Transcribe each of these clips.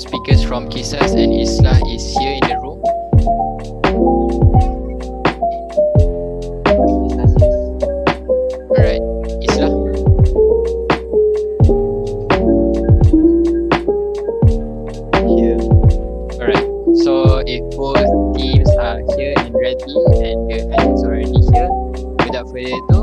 speakers from Shah and Islah is here in the room. Alright, Islah. Here. Alright, so if both teams are here and ready and the hand is already here, without further ado,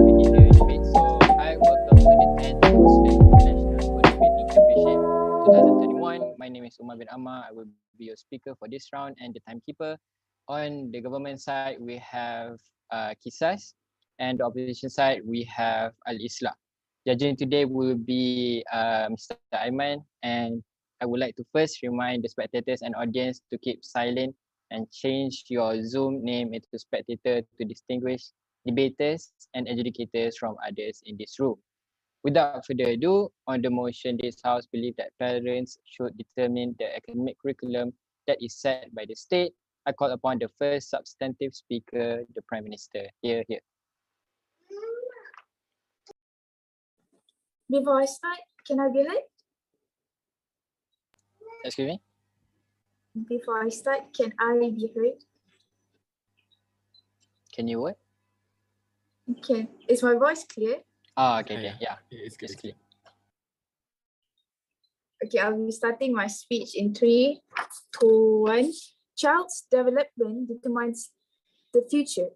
begin the debate. So I welcome to the 10th Muslim International School Debating Championship 2021. My name is Umar bin Ammar. I will be your speaker for this round and the timekeeper. On the government side, we have Kisas, and the opposition side, we have Al-Islah. Judging today will be Mr. Aiman, and I would like to first remind the spectators and audience to keep silent and change your Zoom name into spectator to distinguish debaters, and educators from others in this room. Without further ado, on the motion, this House believes that parents should determine the academic curriculum that is set by the state. I call upon the first substantive speaker, the Prime Minister. Here. Before I start, can I be heard? Excuse me? Before I start, can I be heard? Can you what? Okay. Is my voice clear? Okay. Yeah. It's It's clear. Okay, I'll be starting my speech in 3, 2, 1. Child's development determines the future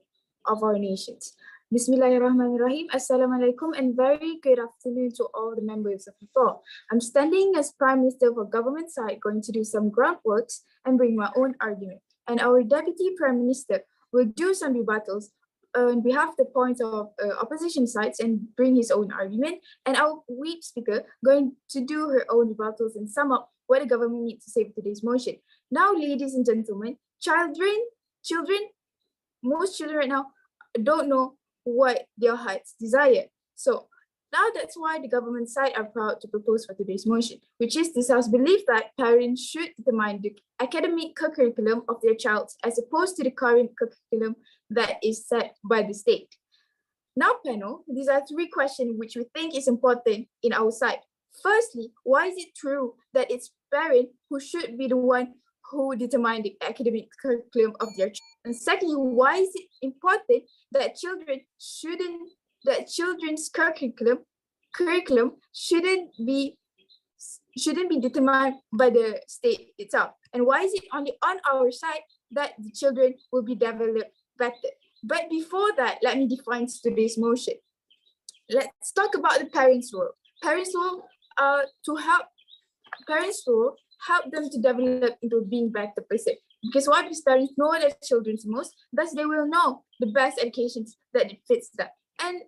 of our nations. Bismillahirrahmanirrahim. Assalamualaikum and very good afternoon to all the members of the floor. I'm standing as Prime Minister for government side, going to do some groundworks and bring my own argument. And our Deputy Prime Minister will do some rebuttals on behalf of the points of opposition sides and bring his own argument. And our whip speaker going to do her own rebuttals and sum up what the government needs to say for today's motion. Now, ladies and gentlemen, most children right now don't know what their hearts desire. So now that's why the government side are proud to propose for today's motion, which is this House belief that parents should determine the academic curriculum of their child as opposed to the current curriculum that is set by the state. Now, panel, these are 3 questions which we think is important in our side. Firstly, why is it true that it's parents who should be the one who determine the academic curriculum of their child? And secondly, why is it important that children's curriculum shouldn't be determined by the state itself? And why is it only on our side that the children will be developed better? But before that, let me define today's motion. Let's talk about the parents' role. Parents' role help them to develop into being better person. Because what these parents know their children most, thus they will know the best educations that it fits them. And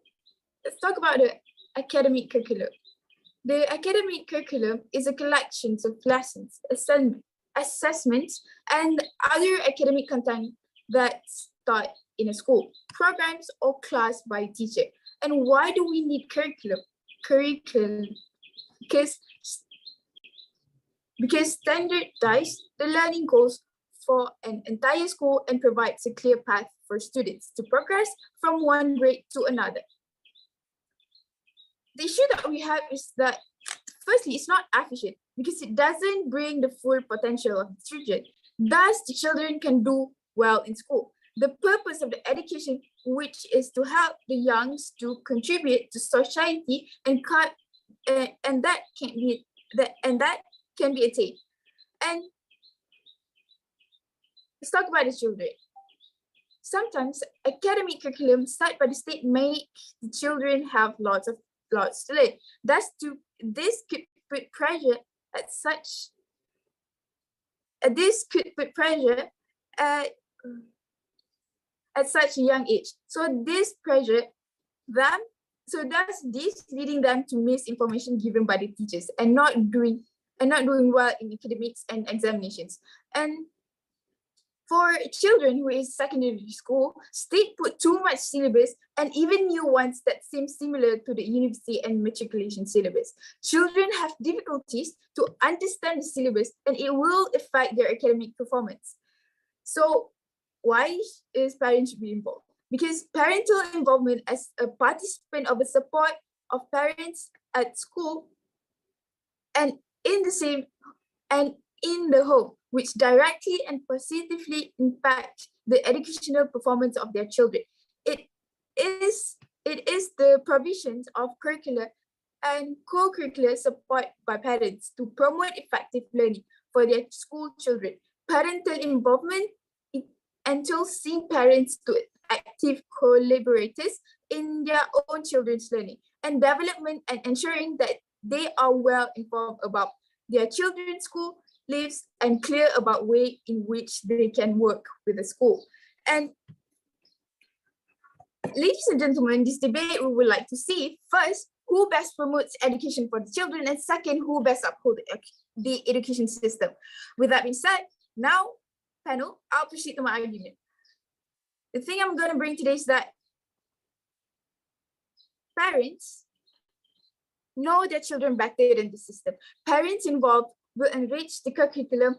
let's talk about the academic curriculum. The academic curriculum is a collection of lessons, assessments, and other academic content that's taught in a school, programs, or class by a teacher. And why do we need curriculum? Because standardize the learning goals for an entire school and provides a clear path for students to progress from one grade to another. The issue that we have is that, firstly, it's not efficient because it doesn't bring the full potential of the children. Thus, the children can do well in school. The purpose of the education, which is to help the youngs to contribute to society, and that can be attained. And let's talk about the children. Sometimes academic curriculum set by the state make the children have lots to learn. This could put pressure at such a young age. So this leading them to misinformation given by the teachers and not doing well in academics and examinations. And for children who is secondary school, state put too much syllabus and even new ones that seem similar to the university and matriculation syllabus. Children have difficulties to understand the syllabus and it will affect their academic performance. So why is parents should be involved? Because parental involvement as a participant of the support of parents at school and in the home, which directly and positively impact the educational performance of their children. It is the provisions of curricular and co-curricular support by parents to promote effective learning for their school children. Parental involvement entails seeing parents to active collaborators in their own children's learning and development and ensuring that they are well informed about their children's school lives and clear about way in which they can work with the school. And ladies and gentlemen, this debate we would like to see first, who best promotes education for the children, and second, who best uphold the education system. With that being said, now, panel, I'll proceed to my argument. The thing I'm going to bring today is that parents know their children better than the system. Parents involved will enrich the curriculum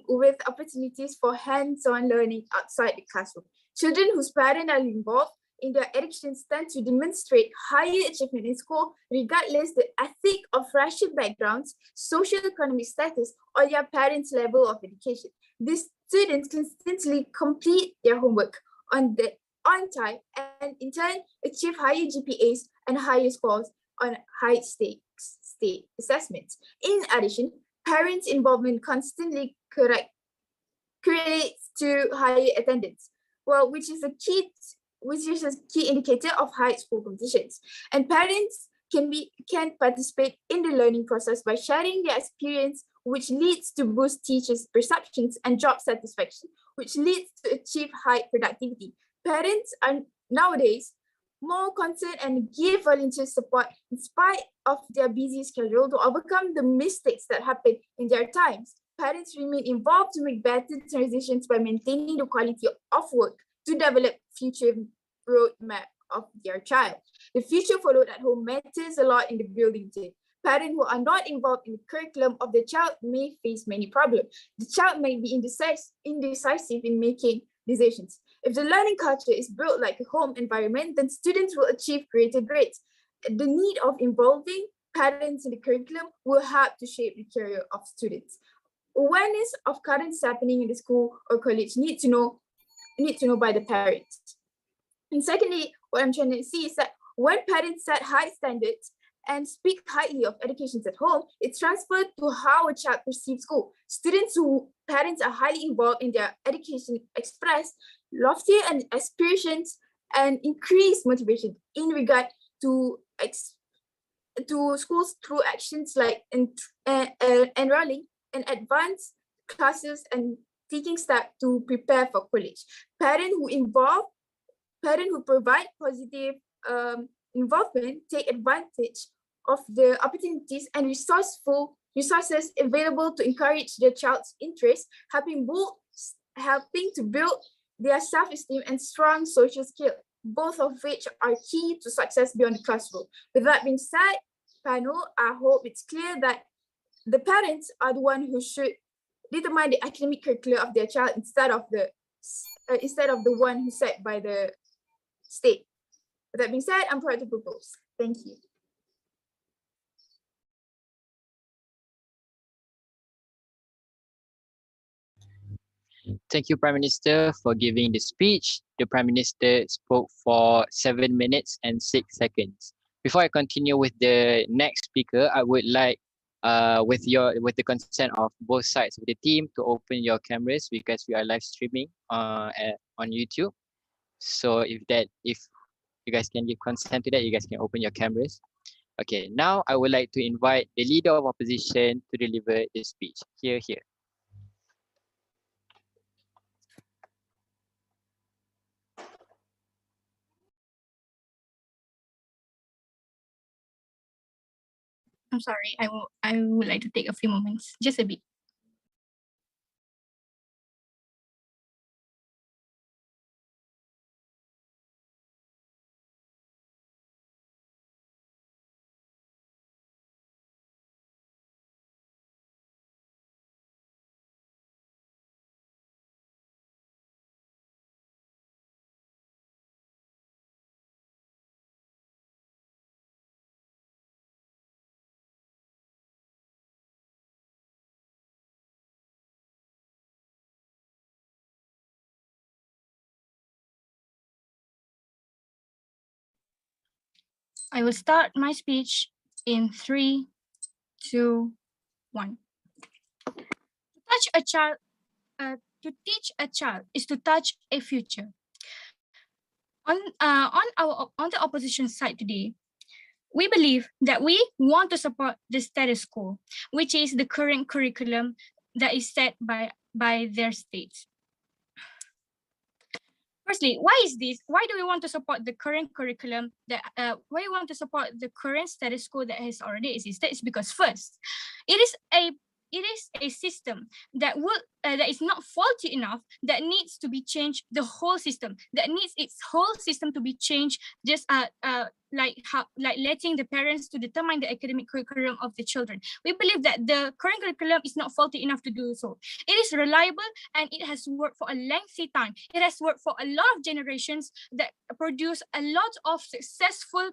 with opportunities for hands-on learning outside the classroom. Children whose parents are involved in their education tend to demonstrate higher achievement in school, regardless the ethnic or racial backgrounds, socio-economic status, or their parents' level of education. These students consistently complete their homework on time and in turn achieve higher GPAs and higher scores on high stakes state assessments. In addition, parents' involvement constantly creates to higher attendance, well, which is a key indicator of high school competitions. And parents can participate in the learning process by sharing their experience, which leads to boost teachers' perceptions and job satisfaction, which leads to achieve high productivity. Parents are nowadays more concerned and give volunteer support in spite of their busy schedule to overcome the mistakes that happen in their times. Parents remain involved to make better transitions by maintaining the quality of work to develop future roadmap of their child. The future followed at home matters a lot in the building team. Parents who are not involved in the curriculum of the child may face many problems. The child may be indecisive in making decisions. If the learning culture is built like a home environment, then students will achieve greater grades. The need of involving parents in the curriculum will help to shape the career of students. Awareness of currents happening in the school or college need to know by the parents. And secondly, what I'm trying to see is that when parents set high standards and speak highly of education at home, it's transferred to how a child perceives school. Students whose parents are highly involved in their education express loftier aspirations and increased motivation in regard to schools through actions like enrolling in advanced classes and taking steps to prepare for college. Parents who provide positive involvement take advantage of the opportunities and resources available to encourage their child's interest, helping to build their self-esteem and strong social skills, both of which are key to success beyond the classroom. With that being said, panel, I hope it's clear that the parents are the one who should determine the academic curriculum of their child instead of the one who set by the state. With that being said, I'm proud to propose. Thank you. Thank you, Prime Minister, for giving the speech. The Prime Minister spoke for 7 minutes and 6 seconds. Before I continue with the next speaker, I would like, with the consent of both sides of the team, to open your cameras because we are live streaming on YouTube. So if you guys can give consent to that, you guys can open your cameras. Okay, now I would like to invite the leader of opposition to deliver the speech. Here. I'm sorry, I would like to take a few moments, just a bit. I will start my speech in 3, 2, 1. To teach a child is to touch a future. On the opposition side today, we believe that we want to support the status quo, which is the current curriculum that is set by their states. Firstly, why is this? Why do we want to support the current curriculum why we want to support the current status quo that has already existed? Is because first, it is a system that is not faulty enough, that needs to be changed, the whole system, that needs its whole system to be changed, just like letting the parents to determine the academic curriculum of the children. We believe that the current curriculum is not faulty enough to do so. It is reliable and it has worked for a lengthy time. It has worked for a lot of generations that produce a lot of successful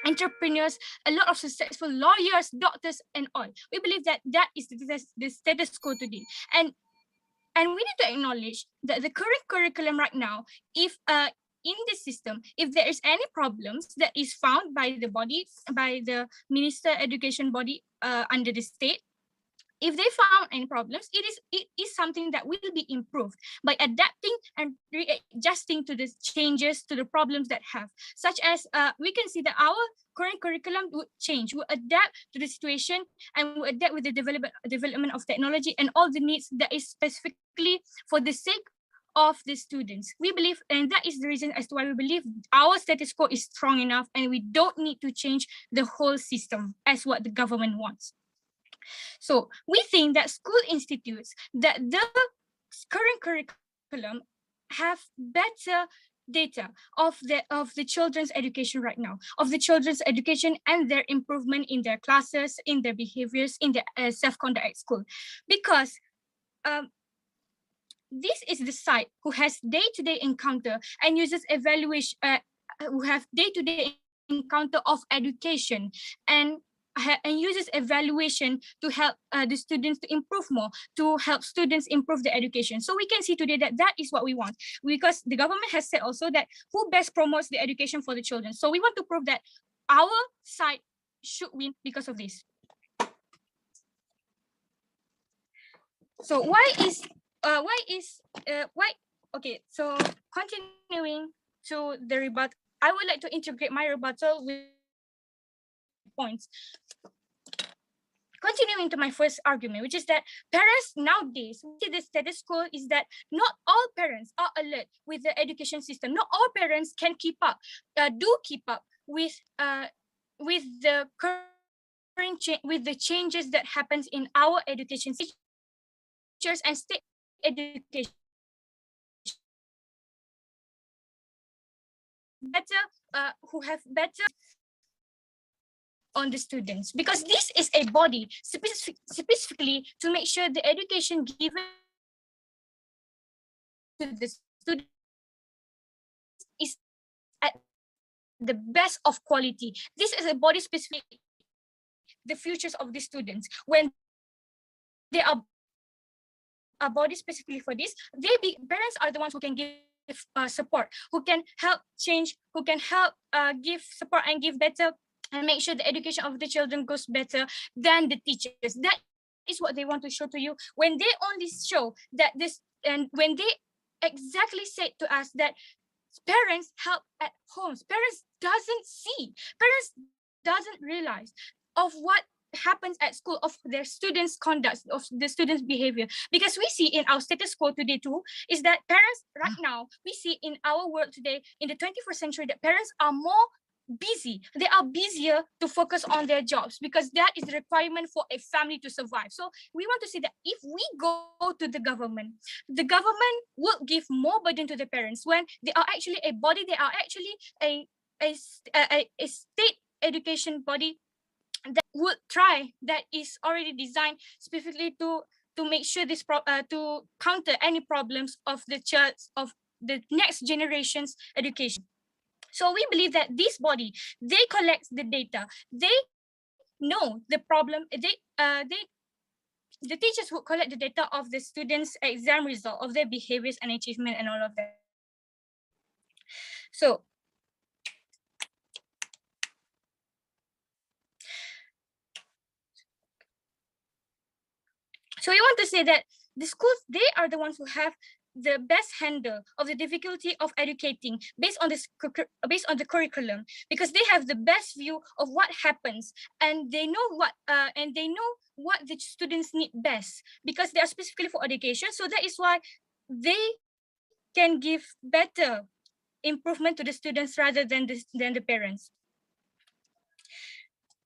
entrepreneurs, a lot of successful lawyers, doctors, and all. We believe that that is the status quo today. And we need to acknowledge that the current curriculum right now, if in this system, if there is any problems that is found by the body, by the minister education body under the state, if they found any problems, it is something that will be improved by adapting and readjusting to the changes, to the problems that have, such as we can see that our current curriculum would change, would adapt to the situation, and would adapt with the development of technology and all the needs that is specifically for the sake of the students. We believe, and that is the reason as to why we believe our status quo is strong enough and we don't need to change the whole system as what the government wants. So we think that school institutes, that the current curriculum have better data of the children's education right now, of the children's education and their improvement in their classes, in their behaviors, in their self-conduct at school. Because this is the site who has day-to-day encounter and uses evaluation, who have day-to-day encounter of education and uses evaluation to help the students to improve more, to help students improve their education. So we can see today that that is what we want, because the government has said also that who best promotes the education for the children. So we want to prove that our side should win because of this. So okay, so continuing to the rebuttal, I would like to integrate my rebuttal with points. Continuing to my first argument, which is that parents nowadays, we see the status quo is that not all parents are alert with the education system. Not all parents can keep up, keep up with the with the changes that happens in our education system, teachers and state education. Who have better on the students, because this is a body specifically to make sure the education given to the students is at the best of quality. This is a body specific the futures of the students. When they are a body specifically for this, parents are the ones who can give support, who can help change, who can help give support and give better and make sure the education of the children goes better than the teachers. That is what they want to show to you. When they only show that this, and when they exactly say to us that parents help at homes, parents doesn't see, parents doesn't realize of what happens at school, of their students' conduct, of the students' behavior. Because we see in our status quo today too, is that parents right now, we see in our world today, in the 21st century, that parents are more busy. They are busier to focus on their jobs because that is the requirement for a family to survive. So we want to say that if we go to the government will give more burden to the parents when they are actually a body, they are actually a state education body that would try, that is already designed specifically to make sure this to counter any problems of the child, of the next generation's education. So we believe that this body, they collect the data, they know the problem, the teachers would collect the data of the students' exam result, of their behaviors and achievement and all of that. So we want to say that the schools, they are the ones who have the best handle of the difficulty of educating based on the curriculum, because they have the best view of what happens, and they know what the students need best, because they are specifically for education. So that is why they can give better improvement to the students rather than the parents.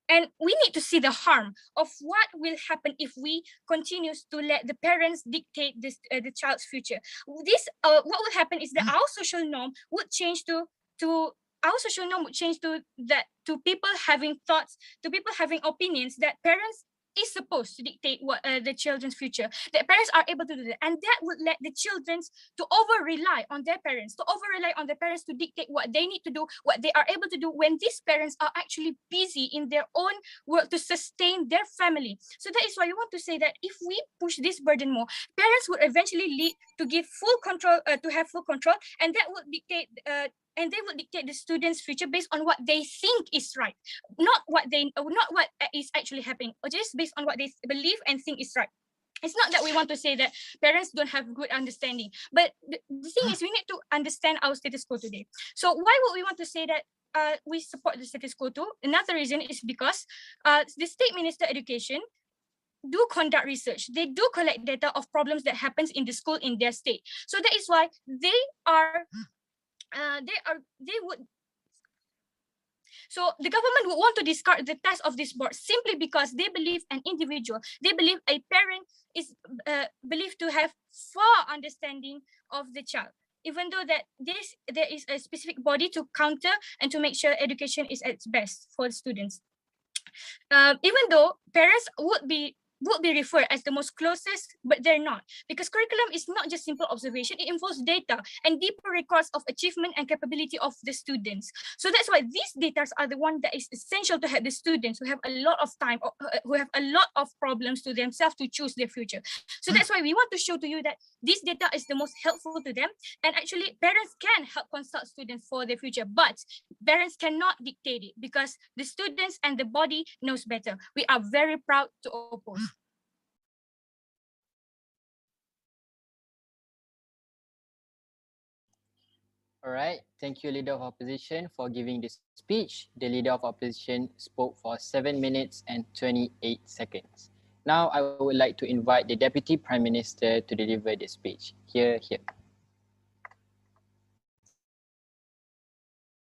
And we need to see the harm of what will happen if we continue to let the parents dictate this, the child's future. This what will happen is that our social norm would change to our social norm would change to that, to people having thoughts, to people having opinions, that parents is supposed to dictate what the children's future, that parents are able to do that, and that would let the children to over rely on their parents, to dictate what they need to do, what they are able to do, when these parents are actually busy in their own work to sustain their family. So that is why we want to say that if we push this burden more, parents would eventually lead to give full control, to have full control, and that would dictate and they would dictate the students' future based on what they think is right, not what is actually happening, or just based on what they believe and think is right. It's not that we want to say that parents don't have good understanding, but the thing is we need to understand our status quo today. So why would we want to say that we support the status quo too? Another reason is because the state minister education do conduct research. They do collect data of problems that happens in the school in their state. So that is why they would. So the government would want to discard the task of this board simply because they believe they believe a parent is believed to have far understanding of the child, even though that there is a specific body to counter and to make sure education is at its best for students. Even though parents would be referred as the most closest, but they're not, because curriculum is not just simple observation. It involves data and deeper records of achievement and capability of the students. So that's why these data are the one that is essential to help the students who have a lot of time, or who have a lot of problems to themselves to choose their future. So that's why we want to show to you that this data is the most helpful to them, and actually parents can help consult students for their future, but parents cannot dictate it, because the students and the body knows better. We are very proud to oppose. All right. Thank you, Leader of Opposition, for giving the speech. The Leader of Opposition spoke for 7 minutes and 28 seconds. Now, I would like to invite the Deputy Prime Minister to deliver the speech. Here.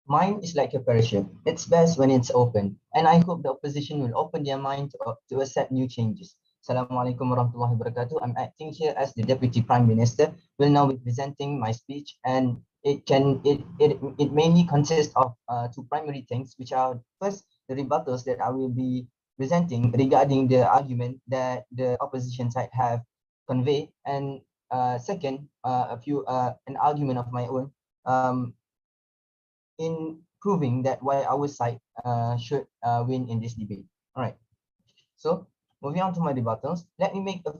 Mind is like a parachute. It's best when it's open. And I hope the opposition will open their mind to accept new changes. Assalamualaikum warahmatullahi wabarakatuh. I'm acting here as the Deputy Prime Minister. Will now be presenting my speech, and it mainly consists of two primary things, which are first the rebuttals that I will be presenting regarding the argument that the opposition side have conveyed, and second, an argument of my own in proving that why our side should win in this debate. All right. So moving on to my rebuttals, let me make a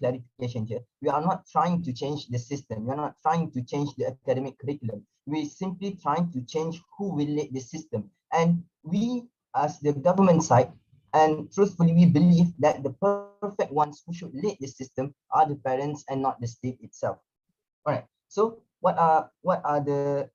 clarification here. We are not trying to change the system. We are not trying to change the academic curriculum. We're simply trying to change who will lead the system. And we, as the government side, and truthfully, we believe that the perfect ones who should lead the system are the parents and not the state itself. All right. So what are the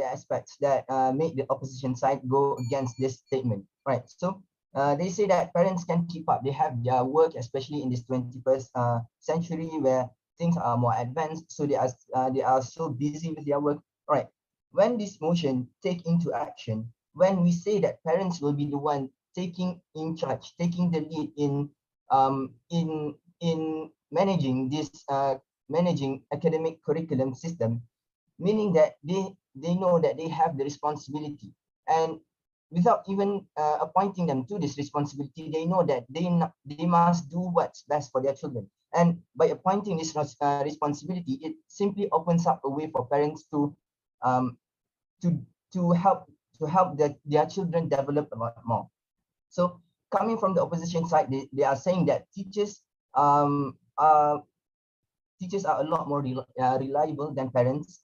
aspects that make the opposition side go against this statement? Right. So they say that parents can keep up. They have their work, especially in this 21st century where things are more advanced. So they are so busy with their work. All right. When this motion take into action, when we say that parents will be the one taking in charge, taking the lead in managing this managing academic curriculum system, meaning that they know that they have the responsibility, and without even appointing them to this responsibility, they know that they must do what's best for their children. And by appointing this responsibility, it simply opens up a way for parents to help their children develop a lot more. So coming from the opposition side, they are saying that teachers are a lot more reliable than parents.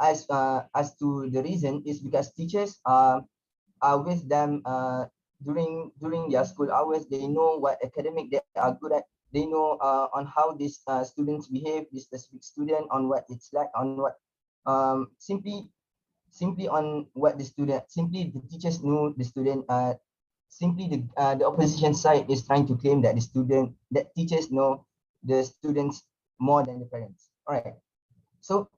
As to the reason is because teachers are with them during their school hours. They know what academic they are good at. They know on how these students behave, this specific student, on what it's like, on what simply on what the teachers know the student. Simply the opposition side is trying to claim that teachers know the students more than the parents. All right. So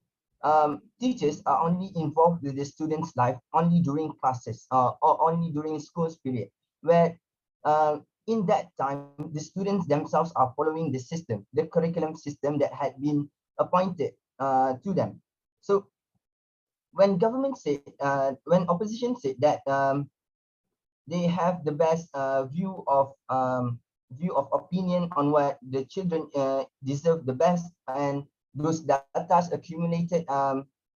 teachers are only involved with the student's life only during classes or only during school's period, where in that time the students themselves are following the system, the curriculum system that had been appointed to them. So when government said, when opposition said that they have the best view of opinion on what the children deserve the best, and those data accumulated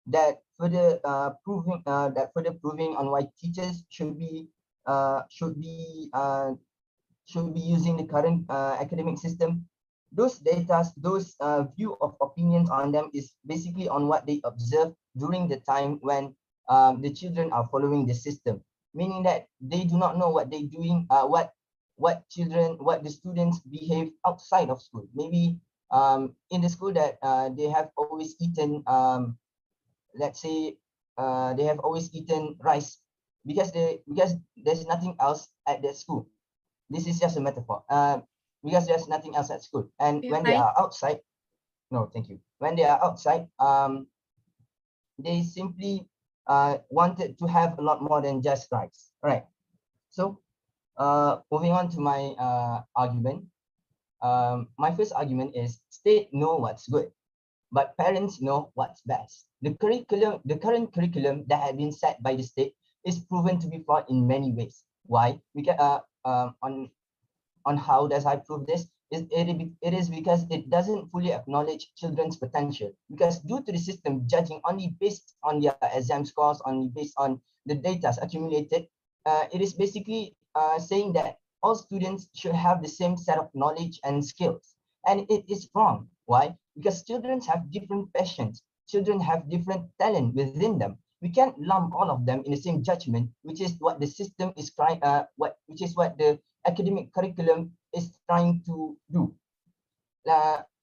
that further proving on why teachers should be using the current academic system. Those data, those view of opinions on them is basically on what they observe during the time when the children are following the system, meaning that they do not know what they're doing, what the students behave outside of school. Maybe in the school that they have always eaten, let's say they have always eaten rice because there's nothing else at that school. This is just a metaphor. Because there's nothing else at school, and when they are outside, no, thank you. When they are outside, they simply wanted to have a lot more than just rice. All right. So moving on to my argument. My first argument is state know what's good, but parents know what's best. The current curriculum that had been set by the state is proven to be flawed in many ways. Why? We can on how does I prove this? It is because it doesn't fully acknowledge children's potential. Because due to the system judging only based on their exam scores, only based on the data accumulated, it is basically saying that all students should have the same set of knowledge and skills. And it is wrong. Why? Because children have different passions. Children have different talent within them. We can't lump all of them in the same judgment, which is what the system is trying, which is what the academic curriculum is trying to do.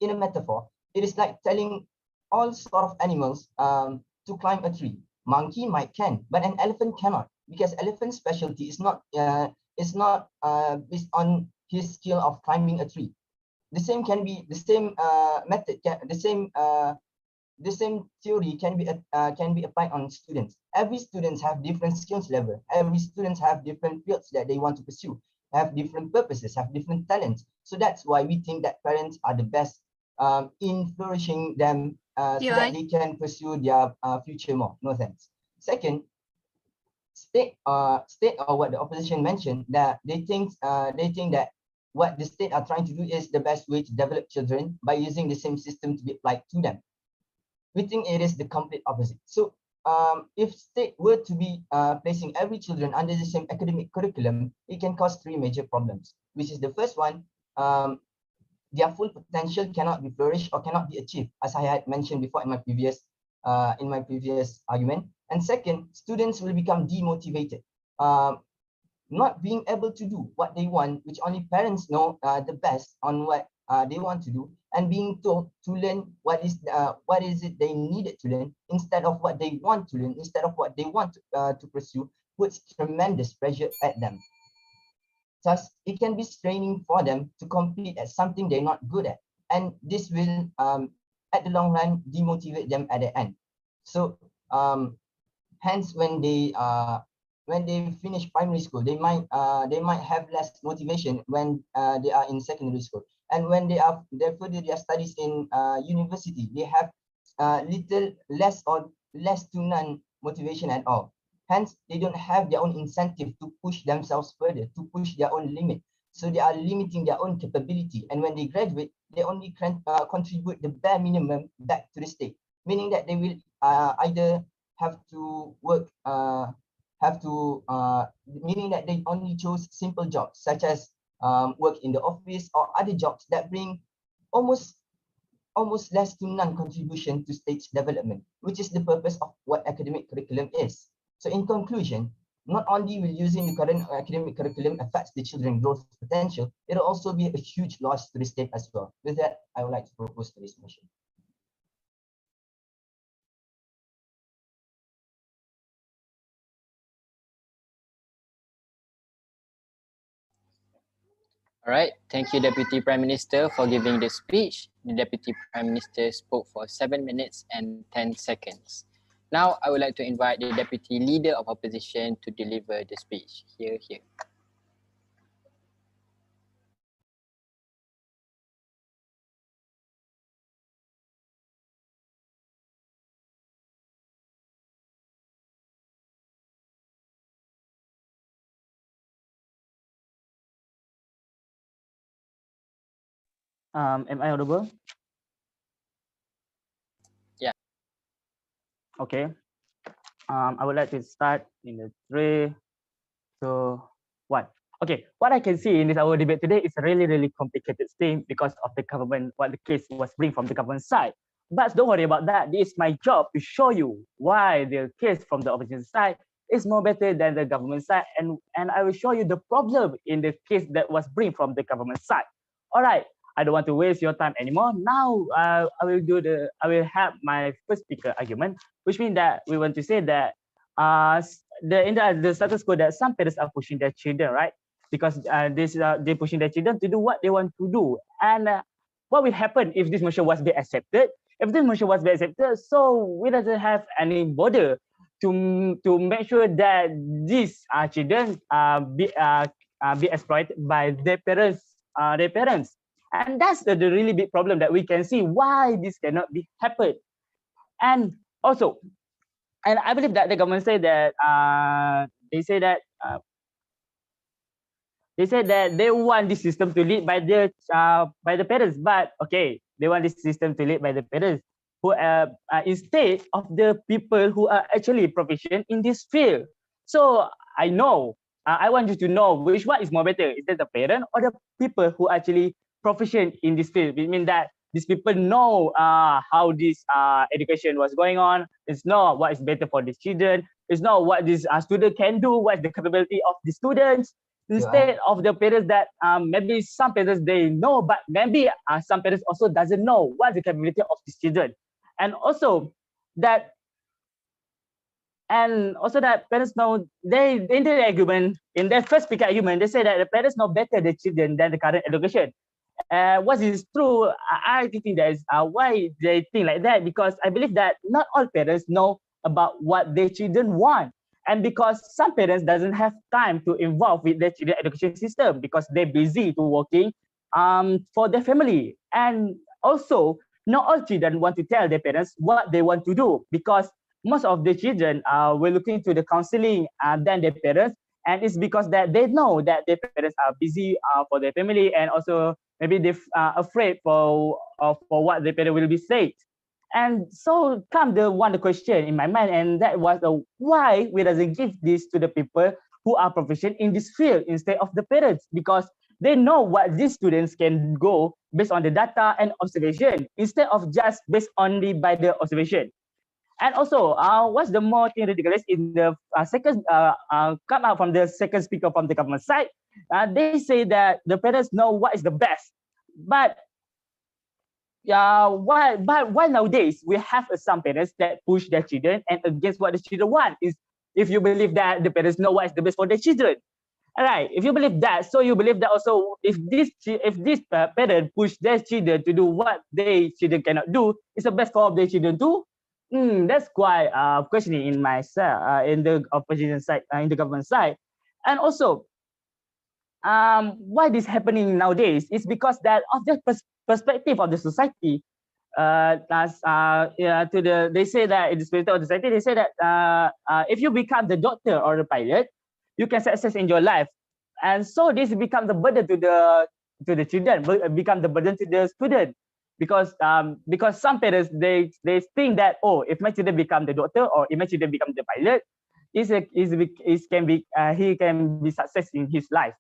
In a metaphor, it is like telling all sort of animals to climb a tree. Monkey might can, but an elephant cannot, because elephant's specialty is not based on his skill of climbing a tree. The same can be the same method, the same theory can be applied on students. Every students have different skills level. Every students have different fields that they want to pursue, have different purposes, have different talents. So that's why we think that parents are the best in flourishing them so that they can pursue their future more. No thanks. Second, state or what the opposition mentioned, that they think that what the state are trying to do is the best way to develop children by using the same system to be applied to them. We think it is the complete opposite. So if state were to be placing every children under the same academic curriculum, it can cause three major problems, which is the first one, their full potential cannot be flourished or cannot be achieved, as I had mentioned before in my previous argument. And second, students will become demotivated, not being able to do what they want, which only parents know the best on what they want to do, and being told to learn what is it they needed to learn instead of what they want to learn, instead of what they want to pursue, puts tremendous pressure at them. Thus, it can be straining for them to compete at something they're not good at, and this will, at the long run, demotivate them at the end. So, hence, when they finish primary school, they might have less motivation when they are in secondary school, and when they further their studies in university, they have less to none motivation at all. Hence, they don't have their own incentive to push themselves further, to push their own limit. So they are limiting their own capability. And when they graduate, they only contribute the bare minimum back to the state, meaning that they will either have to work, meaning that they only chose simple jobs, such as work in the office or other jobs that bring almost less to none contribution to state's development, which is the purpose of what academic curriculum is. So in conclusion, not only will using the current academic curriculum affects the children's growth potential, it will also be a huge loss to the state as well. With that, I would like to propose today's motion. All right. Thank you, Deputy Prime Minister, for giving the speech. The Deputy Prime Minister spoke for 7 minutes and 10 seconds. Now, I would like to invite the Deputy Leader of Opposition to deliver the speech. Here. Am I audible? Yeah. Okay. I would like to start in the 3, 2, 1. Okay, what I can see in this our debate today is a really, really complicated thing because of the government, what the case was bring from the government side. But don't worry about that. It's my job to show you why the case from the opposition side is more better than the government side, and I will show you the problem in the case that was bring from the government side. All right, I don't want to waste your time anymore. Now I will have my first speaker argument, which means that we want to say that the status quo that some parents are pushing their children, right? Because they're pushing their children to do what they want to do. And what will happen if this motion was be accepted? If this motion was be accepted, so we doesn't have any border to make sure that these children be exploited by their parents. And that's the really big problem that we can see why this cannot be happen. And also, and I believe that the government say that they say that they want this system to lead by the parents, but okay, they want this system to lead by the parents who instead of the people who are actually proficient in this field. So I know I want you to know which one is more better. Is it the parent or the people who actually proficient in this field? It means that these people know how this education was going on. It's not what is better for the children. It's not what this student can do. What's the capability of the students? Instead of the parents that maybe some parents they know, but maybe some parents also doesn't know what's the capability of the children, and also that parents know they in the argument in their first speaker argument they say that the parents know better the children than the current education. What is true, I think that is why they think like that, because I believe that not all parents know about what their children want, and because some parents doesn't have time to involve with their children education system because they're busy to working for their family. And also not all children want to tell their parents what they want to do, because most of the children will looking to the counseling than their parents, and it's because that they know that their parents are busy for their family, and also maybe they're afraid for what their parents will be said. And so come the question in my mind, and that was why we doesn't give this to the people who are proficient in this field instead of the parents, because they know what these students can go based on the data and observation instead of just based only by the observation. And also, what's the more thing ridiculous in the second come out from the second speaker from the government side? They say that the parents know what is the best, but why nowadays we have some parents that push their children and against what the children want? Is if you believe that the parents know what is the best for their children. All right, if you believe that, so you believe that also if this parent push their children to do what their children cannot do, it's the best for their children too. That's quite questioning in myself, in the opposition side, in the government side. And also, why this happening nowadays is because that of the perspective of the society. They say that in the spirit of the society, they say that if you become the doctor or the pilot, you can success in your life, and so this becomes the burden to the children, become the burden to the student, because some parents they think that, oh, if my children become the doctor or if my children become the pilot, he can be success in his life.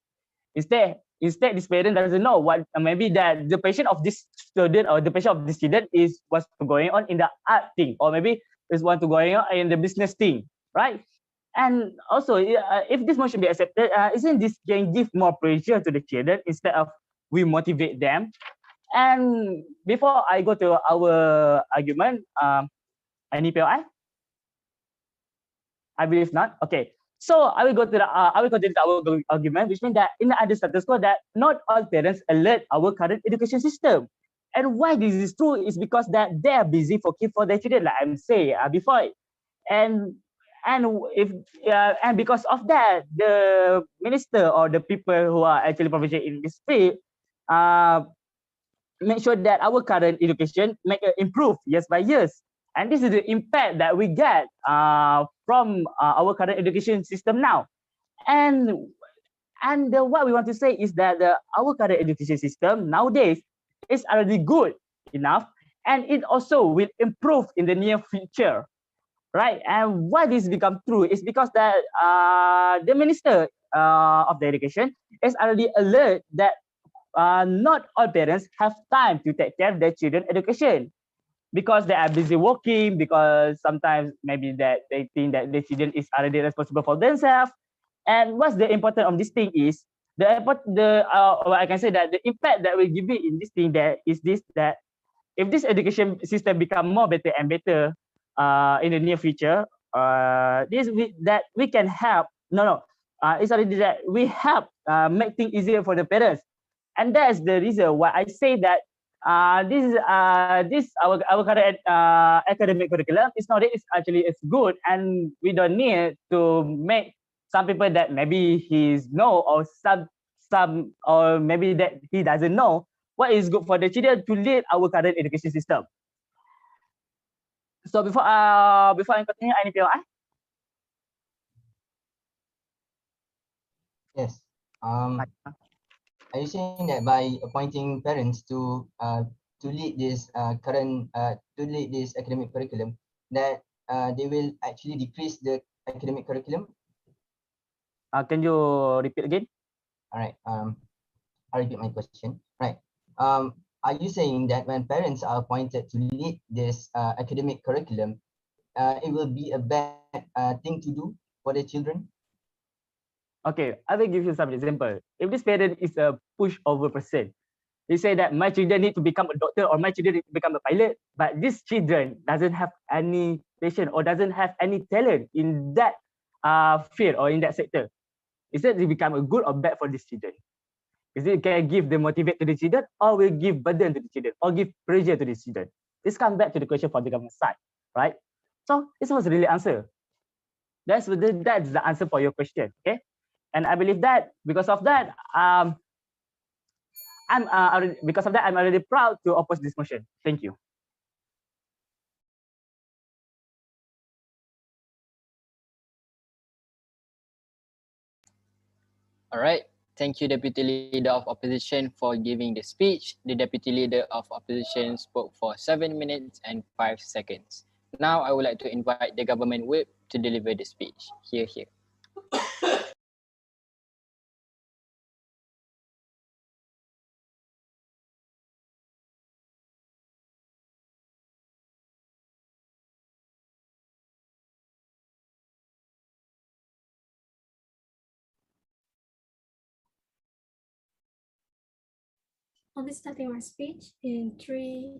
Instead, this parent doesn't know what maybe that the passion of this student or the passion of this student is what's going on in the art thing, or maybe is what going on in the business thing, right? And also, if this motion be accepted, isn't this can give more pressure to the children instead of we motivate them? And before I go to our argument, any POI? I believe not. Okay. So I will go to our argument, which means that in the other status quo that not all parents alert our current education system. And why this is true is because that they are busy for their children, like I'm saying before. And if and because of that, the minister or the people who are actually proficient in this field make sure that our current education make improve years by years. And this is the impact that we get from our current education system now. And what we want to say is that our current education system nowadays is already good enough, and it also will improve in the near future, right? And why this become true is because that the Minister of the Education is already alert that not all parents have time to take care of their children's education because they are busy working, because sometimes maybe that they think that the children is already responsible for themselves. And what's the important of this thing is I can say that the impact that we give it in this thing that is this, that if this education system become more better and better in the near future, that we can help. It's already that we help make things easier for the parents, and that's the reason why I say that this our current academic curriculum is not, it's actually it's good, and we don't need to make some people that maybe he's know, or some or maybe that he doesn't know what is good for the children to lead our current education system. So before I continue, I need to Yes. Are you saying that by appointing parents to lead this to lead this academic curriculum, that they will actually decrease the academic curriculum? Can you repeat again? All right. I'll repeat my question. Right. Are you saying that when parents are appointed to lead this academic curriculum, it will be a bad thing to do for the children? Okay, I will give you some example. If this parent is a pushover person, he say that my children need to become a doctor or my children need to become a pilot, but this children doesn't have any passion or doesn't have any talent in that field or in that sector. Is it become a good or bad for this children? Is it can give the motivate to the children, or will give burden to the children, or give pressure to the children? This comes back to the question for the government side, right? So this was really answer. That's the answer for your question, okay? And I believe that because of that, I'm already proud to oppose this motion. Thank you. All right. Thank you, Deputy Leader of Opposition, for giving the speech. The Deputy Leader of Opposition spoke for 7 minutes and 5 seconds. Now, I would like to invite the Government Whip to deliver the speech. Hear, hear. I'll be starting my speech in 3,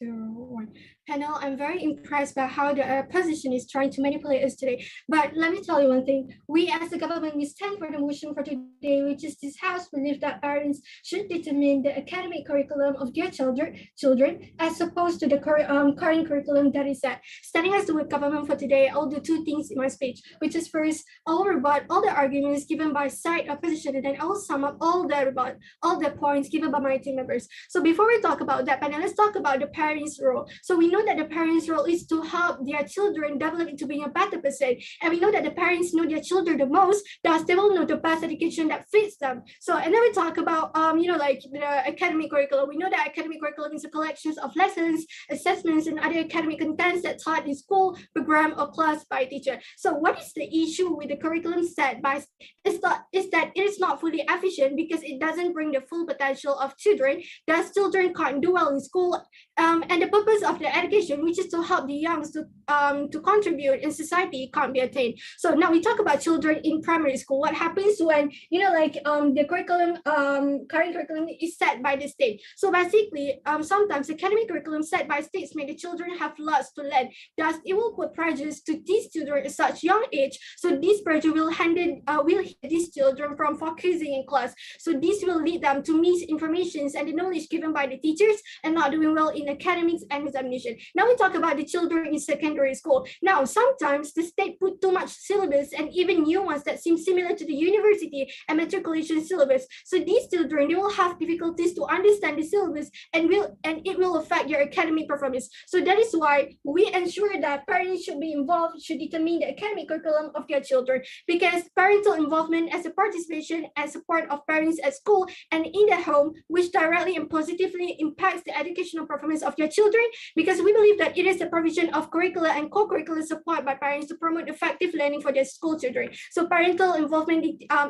2, 1. Panel, I'm very impressed by how the opposition is trying to manipulate us today. But let me tell you one thing. We as the government, we stand for the motion for today, which is this House believe that parents should determine the academic curriculum of their children as opposed to the current curriculum that is set. Standing as the government for today, I'll do 2 things in my speech, which is first, I'll rebut all the arguments given by side opposition, and then I'll sum up all the points given by my team members. So before we talk about that, panel, let's talk about the parents' role. So we know that the parents' role is to help their children develop into being a better person. And we know that the parents know their children the most, thus they will know the best education that fits them. So, and then we talk about, like the academic curriculum. We know that academic curriculum is a collection of lessons, assessments, and other academic contents that taught in school, program, or class by teacher. So what is the issue with the curriculum set by is that it is not fully efficient because it doesn't bring the full potential of children. Thus, children can't do well in school. And the purpose of the education, which is to help the young to contribute in society, can't be attained. So now we talk about children in primary school. What happens when the curriculum, current curriculum is set by the state? So basically, sometimes academic curriculum set by states make the children have lots to learn. Thus, it will put pressures to these children at such young age. So this pressure will hit these children from focusing in class. So this will lead them to miss information and the knowledge given by the teachers and not doing well in academic academics and examination. Now we talk about the children in secondary school. Now, sometimes the state put too much syllabus and even new ones that seem similar to the university and matriculation syllabus. So these children, they will have difficulties to understand the syllabus and it will affect your academic performance. So that is why we ensure that parents should be involved, should determine the academic curriculum of their children, because parental involvement as a participation and support of parents at school and in the home, which directly and positively impacts the educational performance of your children, because we believe that it is the provision of curricula and co-curricular support by parents to promote effective learning for their school children. So parental involvement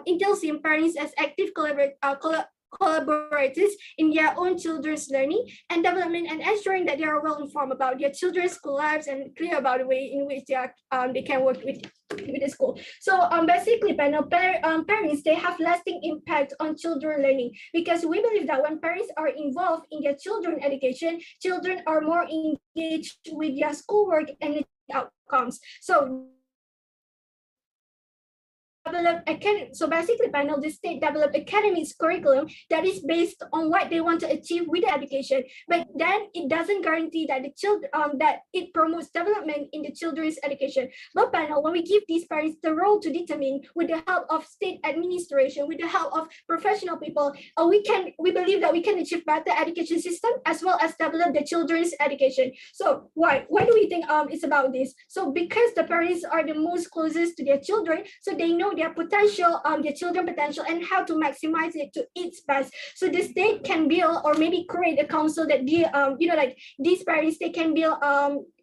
entails seeing parents as active collaborators in their own children's learning and development, and ensuring that they are well informed about their children's school lives and clear about the way in which they can work with the school. So basically, parents, they have lasting impact on children learning, because we believe that when parents are involved in their children education, children are more engaged with their schoolwork and outcomes. So basically, panel, the state developed academic curriculum that is based on what they want to achieve with the education, but then it doesn't guarantee that the children that it promotes development in the children's education. But panel, when we give these parents the role to determine with the help of state administration, with the help of professional people, we believe that we can achieve better education system as well as develop the children's education. So why do we think it's about this? So because the parents are the most closest to their children, so they know their potential, their children potential, and how to maximize it to its best. So the state can build or maybe create a council that these parents, they can build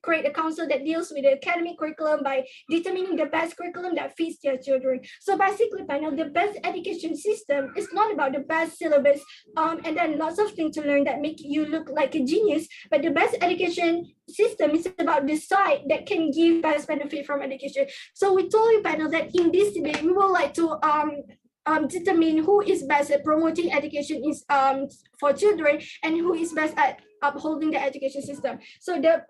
create a council that deals with the academic curriculum by determining the best curriculum that fits their children. So basically, panel, the best education system is not about the best syllabus and then lots of things to learn that make you look like a genius, but the best education system is about the side that can give best benefit from education. So we told you, panel, that in this debate, we would like to determine who is best at promoting education for children and who is best at upholding the education system. So the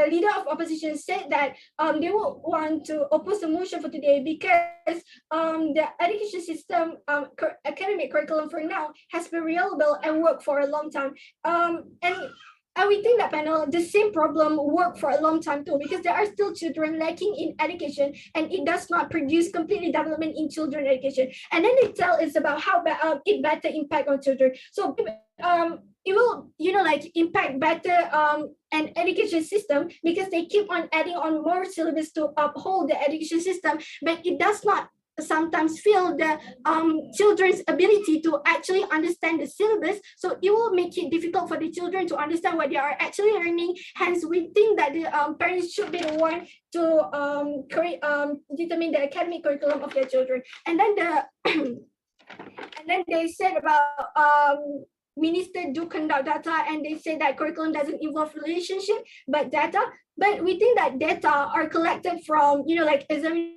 leader of opposition said that they will want to oppose the motion for today because the education system academic curriculum for now has been reliable and worked for a long time. And we think that, panel, the same problem worked for a long time too, because there are still children lacking in education and it does not produce completely development in children education. And then they tell us about how it better impact on children. So it will, impact better an education system because they keep on adding on more syllabus to uphold the education system, but it does not sometimes feel the children's ability to actually understand the syllabus. So it will make it difficult for the children to understand what they are actually learning. Hence, we think that the parents should be the one to determine the academic curriculum of their children. And then they said about minister do conduct data, and they say that curriculum doesn't involve relationship but data. But we think that data are collected from examination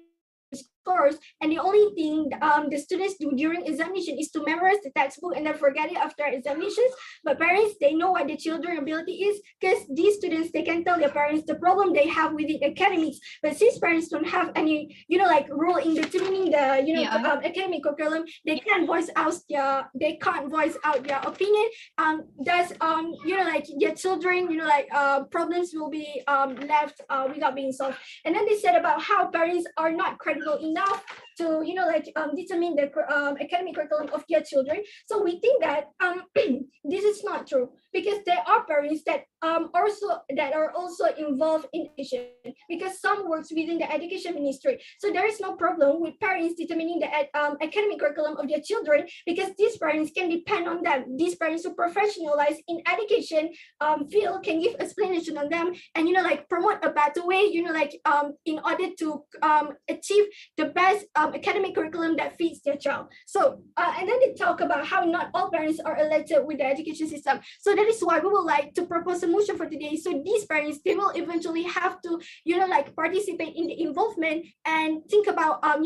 scores, and the only thing the students do during examination is to memorize the textbook and then forget it after examinations. But parents, they know what the children's ability is, because these students, they can tell their parents the problem they have with the academics. But since parents don't have any role in determining the academic curriculum, they can't voice out their opinion. Thus their children problems will be left without being solved. And then they said about how parents are not credible enough to determine the academic curriculum of their children. So we think that this is not true, because there are parents that are also involved in education, because some works within the education ministry. So there is no problem with parents determining the academic curriculum of their children, because these parents can depend on them. These parents who professionalize in education field can give explanation on them and promote a better way in order to achieve the best academic curriculum that fits their child. So and then they talk about how not all parents are elected with the education system. So that is why we would like to propose a motion for today. So these parents, they will eventually have to participate in the involvement and think about have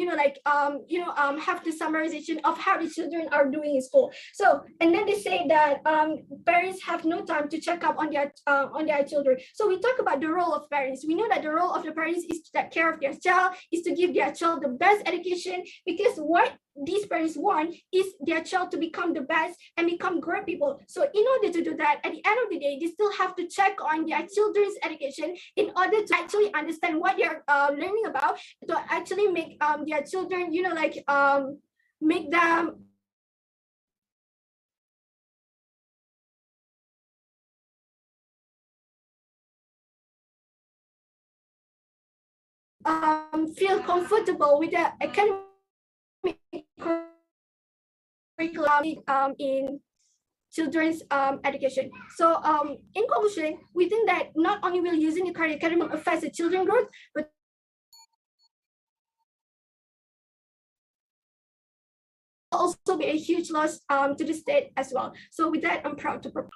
the summarization of how the children are doing in school. So and then they say that parents have no time to check up on their children. So we talk about the role of parents. We know that the role of the parents is to take care of their child, is to give their child the best education, because what these parents want is their child to become the best and become great people. So in order to do that, at the end of the day, they still have to check on their children's education in order to actually understand what they're learning about, to actually make their children, make them feel comfortable with the academic curriculum in children's education. So in conclusion, we think that not only will using the current academic affect the children's growth, but also be a huge loss to the state as well. So with that, I'm proud to propose.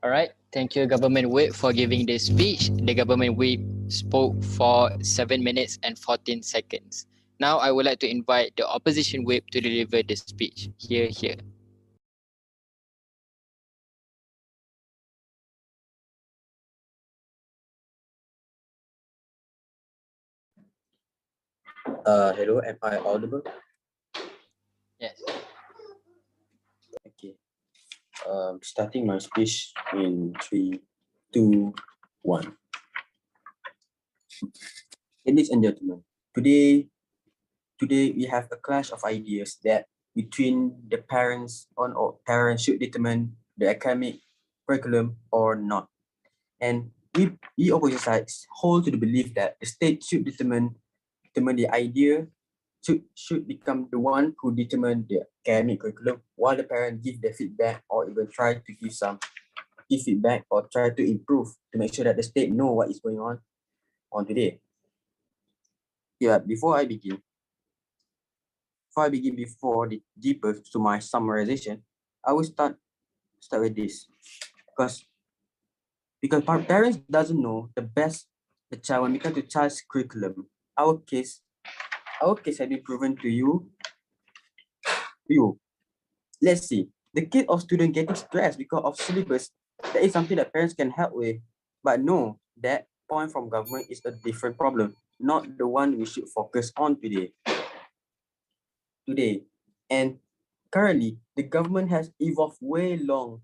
All right. Thank you, Government Whip, for giving this speech. The Government Whip spoke for 7 minutes and 14 seconds. Now, I would like to invite the Opposition Whip to deliver the speech. Here. Hello, am I audible? Yes. Okay. Starting my speech in 3, 2, 1. Ladies and gentlemen, today we have a clash of ideas that between the parents should determine the academic curriculum or not. And we opposite sides hold to the belief that the state should determine the idea, should become the one who determine the academic curriculum, while the parent give their feedback or even try to give feedback or try to improve to make sure that the state know what is going on today. Yeah, before I begin before the deeper to my summarization, I will start with this because parents doesn't know the best the child when it comes to child's curriculum. Our case has been proven to you. Let's see, the kid or student getting stressed because of syllabus, that is something that parents can help with. But no, that point from government is a different problem, not the one we should focus on today. And currently, the government has evolved way long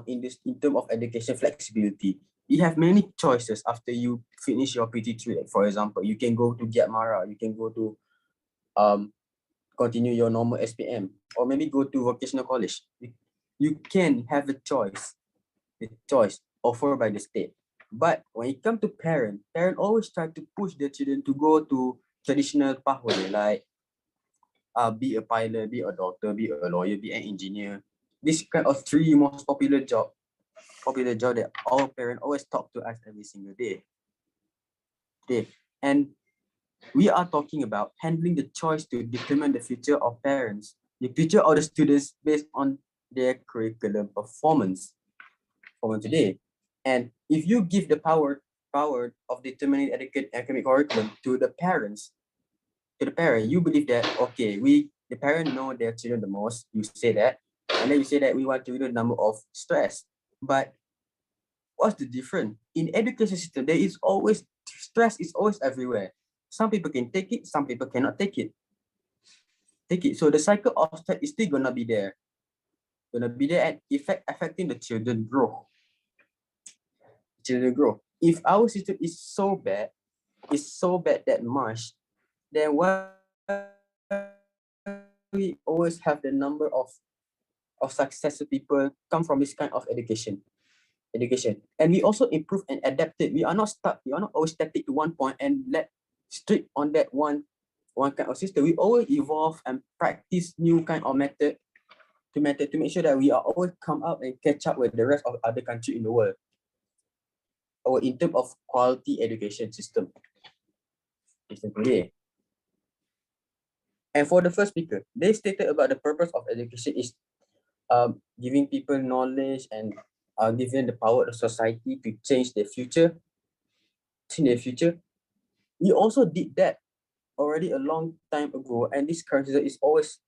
in terms of education flexibility. You have many choices after you finish your PT3. Like for example, you can go to Giat-Mara, you can go to continue your normal SPM, or maybe go to vocational college. You can have the choice offered by the state. But when it comes to parent always try to push their children to go to traditional pathway, like be a pilot, be a doctor, be a lawyer, be an engineer. This kind of 3 most popular job that all parents always talk to us every single day. And we are talking about handling the choice to determine the future of parents, the future of the students based on their curriculum performance today. And if you give the power of determining academic curriculum to the parents, you believe that, okay, the parent know their children the most, you say that, and then you say that we want to reduce the number of stress. But what's the difference? In education system, there is always, stress is always everywhere. Some people can take it, some people cannot take it. So the cycle of stress is still gonna be there. And affecting the children growth. If our system is so bad that much, then why we always have the number of successful people come from this kind of education. And we also improve and adapt it. We are not stuck. We are not always static to one point and let strict on that one kind of system. We always evolve and practice new kind of method to make sure that we are always come up and catch up with the rest of other countries in the world, or in terms of quality education system. And for the first speaker, they stated about the purpose of education is giving people knowledge and giving the power of society to change their future. We also did that already a long time ago, and this current system is always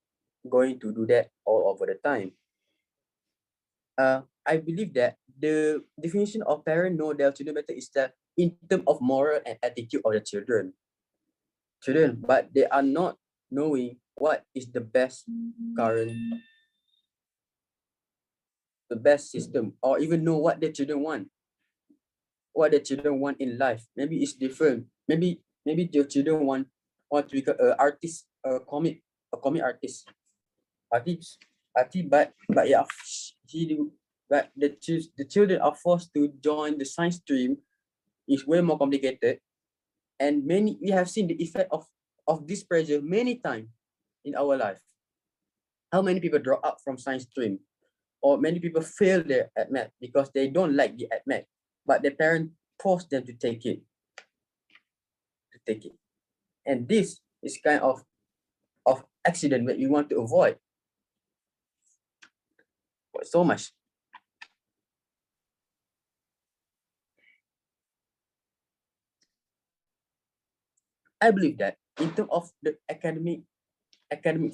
going to do that all over the time. I believe that the definition of parent know their children better is that in terms of moral and attitude of the children, but they are not knowing what is the best current, the best system, or even know what their children want, in life. Maybe it's different. Maybe your children want to become an artist, a comic artist, but yeah, but the children are forced to join the science stream. Is way more complicated, and we have seen the effect of this pressure many times in our life. How many people drop out from science stream, or many people fail their at math because they don't like the at math, but their parents force them to take it. And this is kind of accident that we want to avoid. So much. I believe that in terms of the academic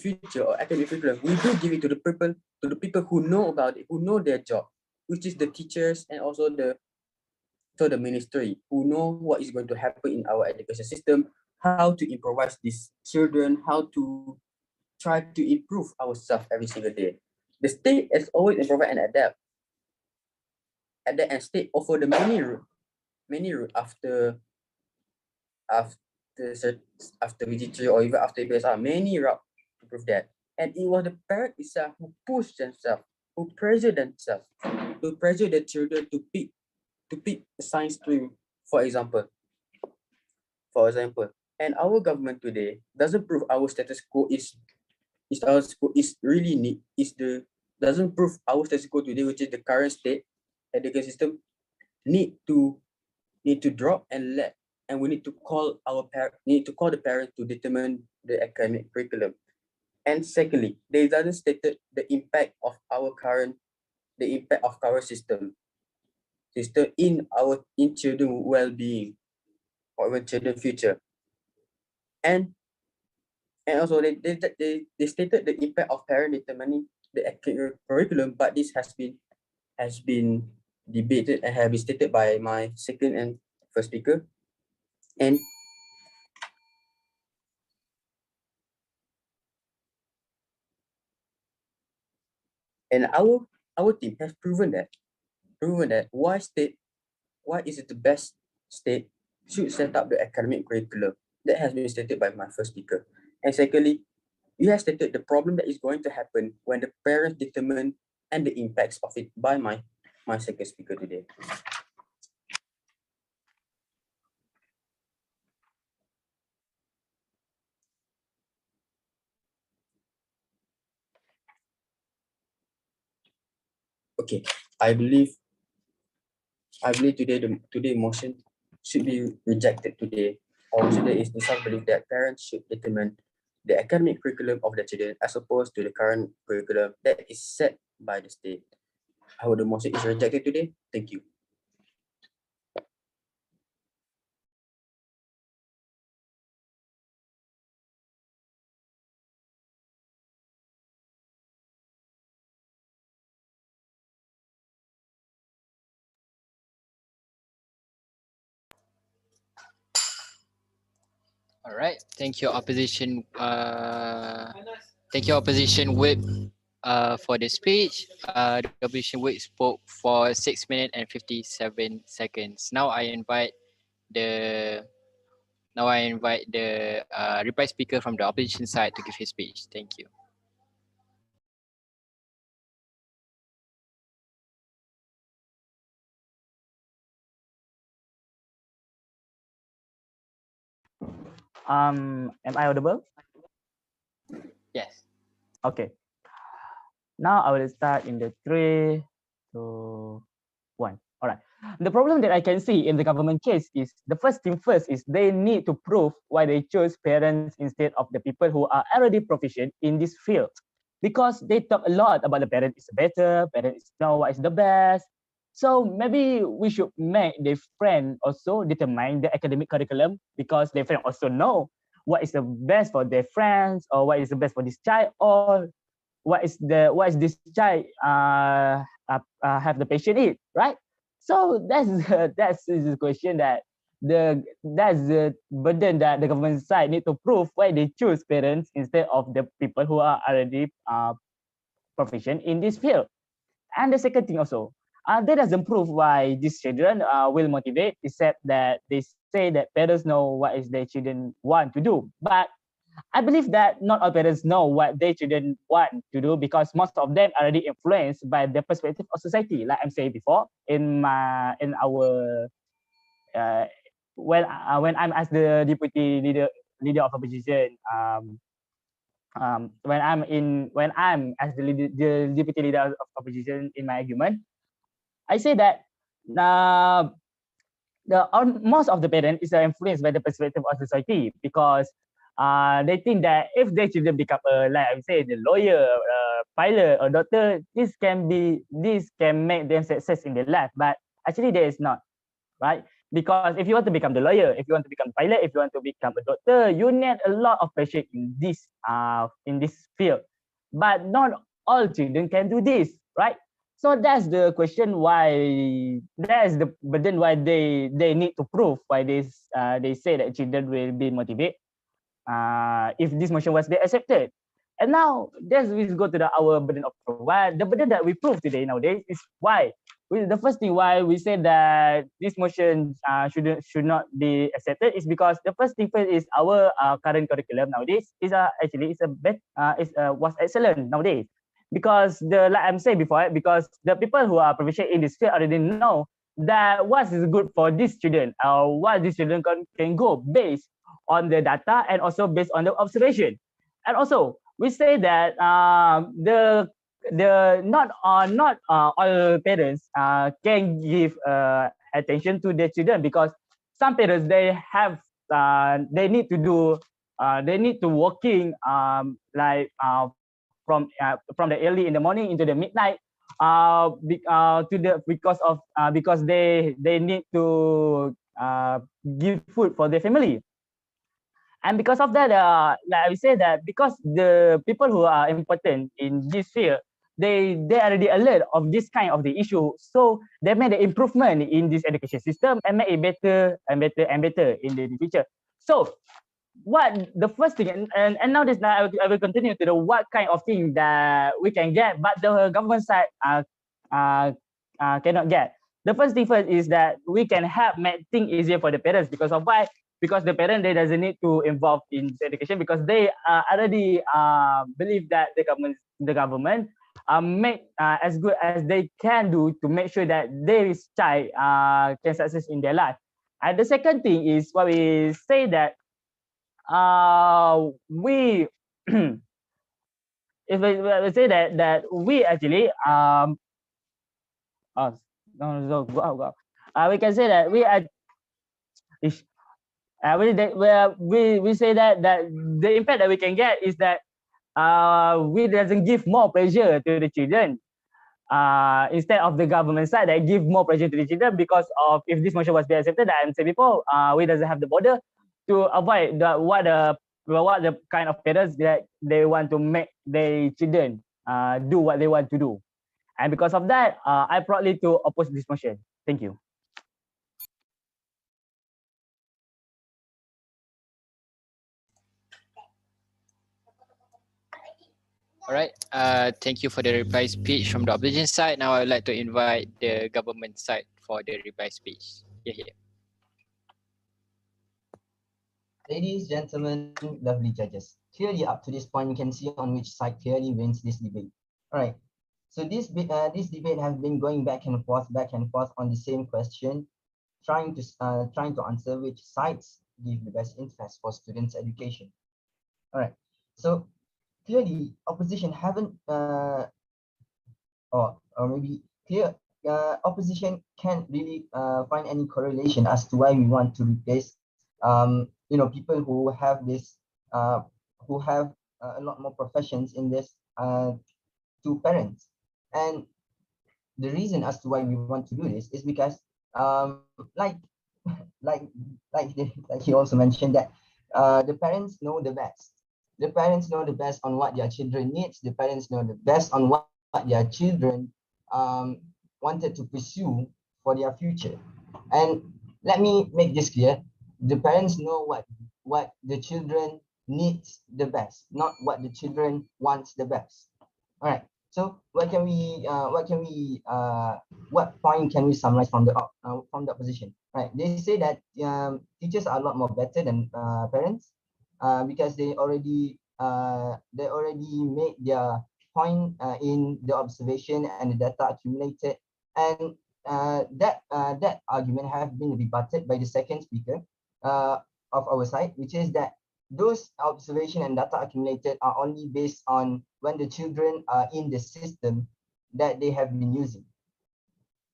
future or academic curriculum, we do give it to the people who know about it, who know their job, which is the teachers and also the ministry, who know what is going to happen in our education system, how to improvise these children, how to try to improve ourselves every single day. The state has always improvise and adapt and state offer the many route after VG3 or even after BSR, many route to prove that. And it was the parent itself who pushed themselves, who pressured themselves, to pressure the children to pick a science stream, for example. And our government today doesn't prove our status quo doesn't prove our status quo today, which is the current state education system, need to drop and we need to call the parents to determine the academic curriculum. And secondly, they doesn't stated the impact of current system in children well-being or even children future. And also they stated the impact of parent determining the academic curriculum, but this has been debated and have been stated by my second and first speaker. And our team has proven that why is it the best state should set up the academic curriculum. That has been stated by my first speaker. And secondly, you have stated the problem that is going to happen when the parents determine and the impacts of it by my second speaker today. Okay, I believe today motion should be rejected today. Or today is the belief that parents should determine the academic curriculum of the children as opposed to the current curriculum that is set by the state. How the motion is rejected today. Thank you. All right. Thank you, opposition. Thank you, opposition whip, for the speech. The opposition whip spoke for 6 minutes and 57 seconds. Now I invite the reply speaker from the opposition side to give his speech. Thank you. Am I audible? Yes. Okay. Now I will start in the 3, 2, 1. All right. The problem that I can see in the government case is the first thing first is they need to prove why they chose parents instead of the people who are already proficient in this field. Because they talk a lot about the parent is better, parents know what is the best. So maybe we should make their friend also determine the academic curriculum because their friend also know what is the best for their friends or what is the best for this child or what is this child have the patient eat, right? So that's the question that that's the burden that the government side need to prove why they choose parents instead of the people who are already proficient in this field. And the second thing also, that doesn't prove why these children will motivate, except that they say that parents know what is their children want to do. But I believe that not all parents know what their children want to do, because most of them are already influenced by the perspective of society. Like I'm saying before, in our when I'm as the deputy leader of opposition, when I'm as the deputy leader of opposition in my argument, I say that most of the parents is influenced by the perspective of society, because they think that if their children become like I say the lawyer, pilot or doctor, this can make them success in their life. But actually there is not, right? Because if you want to become the lawyer, if you want to become pilot, if you want to become a doctor, you need a lot of passion in this field. But not all children can do this, right? So that's the question why, that's the burden why they need to prove why they say that children will be motivated if this motion was be accepted. And now let's go to our burden of proof. Why the burden that we prove today nowadays is why the first thing why we said that this motion should not be accepted is because the first thing first is our current curriculum nowadays is actually was excellent nowadays, because like I'm saying before, because the people who are proficient in this field already know that what is good for this student, what this student can go based on the data and also based on the observation. And also we say that not all parents can give attention to their children, because some parents they need to do they need to working from the early in the morning into the midnight because they need to give food for their family. And because of that, like I say that because the people who are important in this field, they already alert of this kind of the issue, so they made an improvement in this education system and make it better and better and better in the future. So what the first thing, and now this now I will continue to the what kind of thing that we can get, but the government side cannot get. The first thing first is that we can help make things easier for the parents, because of why? Because the parent they doesn't need to involve in education, because they already believe that the government make as good as they can do to make sure that their child can success in their life. And the second thing is what we say that we if we say that we actually we can say that we are we say that the impact that we can get is that we doesn't give more pressure to the children instead of the government side that give more pressure to the children, because of if this motion was be accepted, that I said before, we doesn't have the border to avoid what the kind of parents that they want to make their children do what they want to do. And because of that, I proudly to oppose this motion. Thank you. All right. Thank you for the reply speech from the opposition side. Now I would like to invite the government side for the reply speech. Here. Ladies, gentlemen, lovely judges. Clearly, up to this point, we can see on which side clearly wins this debate. All right. So this debate has been going back and forth on the same question, trying to answer which sides give the best interest for students' education. All right. So clearly, opposition haven't or maybe clear opposition can't really find any correlation as to why we want to replace people who have this who have a lot more professions in this to parents. And the reason as to why we want to do this is because like he also mentioned that the parents know the best. The parents know the best on what their children needs. The parents know the best on what their children wanted to pursue for their future. And let me make this clear: the parents know what the children needs the best, not what the children wants the best. All right. So what point can we summarize from the opposition? Right. They say that teachers are a lot more better than parents because they already made their point in the observation and the data accumulated, and that argument have been rebutted by the second speaker of our side, which is that those observation and data accumulated are only based on when the children are in the system that they have been using.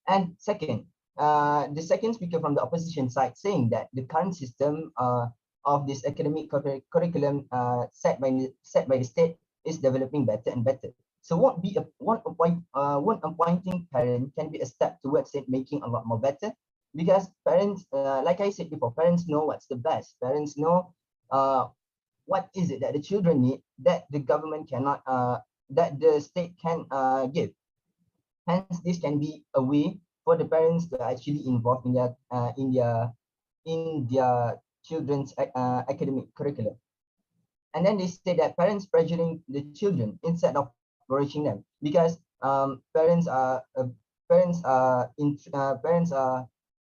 And second, the second speaker from the opposition side saying that the current system of this academic curriculum set by the state is developing better and better. So one appointing parent can be a step towards it making a lot more better, because parents, like I said before, parents know what's the best. Parents know what is it that the children need that the government cannot, that the state can give. Hence, this can be a way for the parents to actually involve in their children's academic curriculum. And then they say that parents pressuring the children instead of encouraging them, because parents are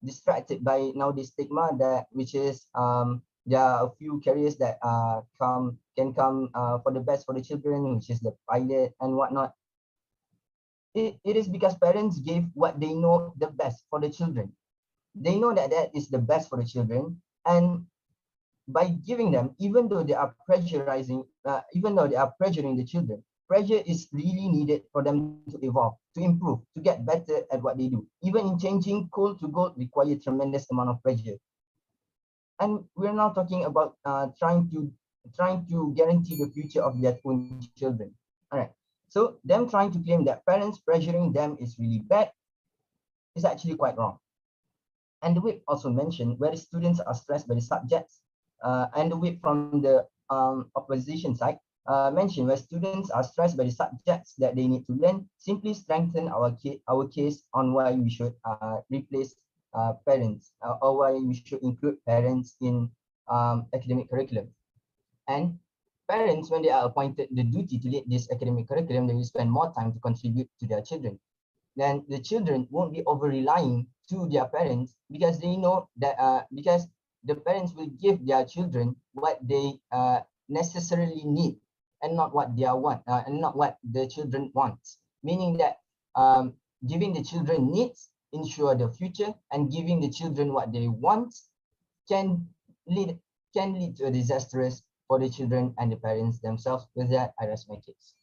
distracted by now the stigma that which is there are a few careers that can come for the best for the children, which is the pilot and whatnot. It is because parents give what they know the best for the children. They know that that is the best for the children, and by giving them, even though they are pressuring the children, pressure is really needed for them to evolve, to improve, to get better at what they do. Even in changing coal to gold require tremendous amount of pressure. And we're now talking about trying to guarantee the future of their own children. All right. So them trying to claim that parents pressuring them is really bad is actually quite wrong. And the whip also mentioned where the students are stressed by the subjects, and the whip from the opposition side mentioned where students are stressed by the subjects that they need to learn, simply strengthen our case on why we should replace parents or why we should include parents in academic curriculum. And parents, when they are appointed the duty to lead this academic curriculum, they will spend more time to contribute to their children. Then the children won't be over relying to their parents, because they know that because the parents will give their children what they necessarily need and not what they want and not what the children want. Meaning that giving the children needs ensure the future, and giving the children what they want can lead to a disastrous for the children and the parents themselves. With that, I rest my case.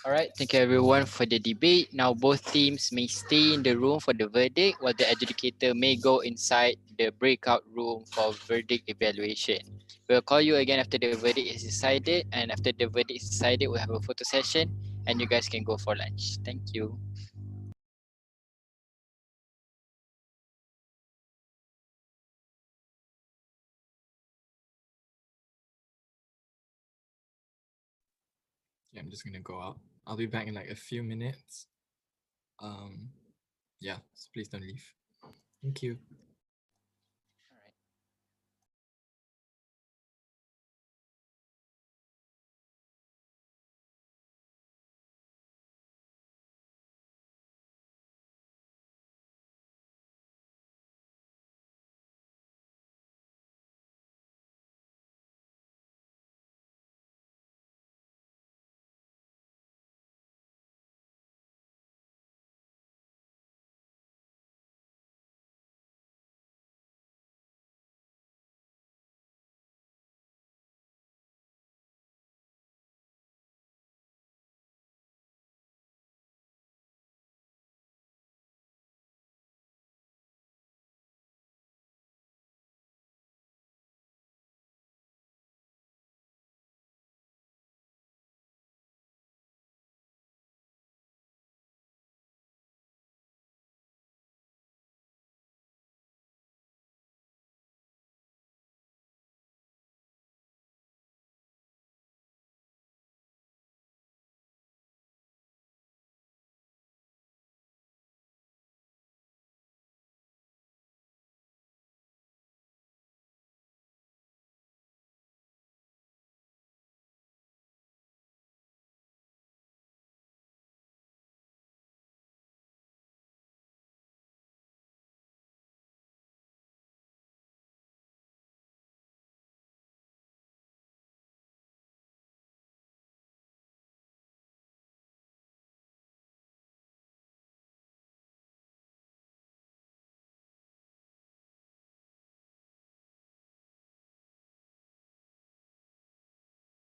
All right, thank you everyone for the debate. Now both teams may stay in the room for the verdict, while the adjudicator may go inside the breakout room for verdict evaluation. We'll call you again after the verdict is decided, and after the verdict is decided, we'll have a photo session and you guys can go for lunch. Thank you. Yeah, I'm just gonna go out. I'll be back in like a few minutes. Yeah, so please don't leave. Thank you.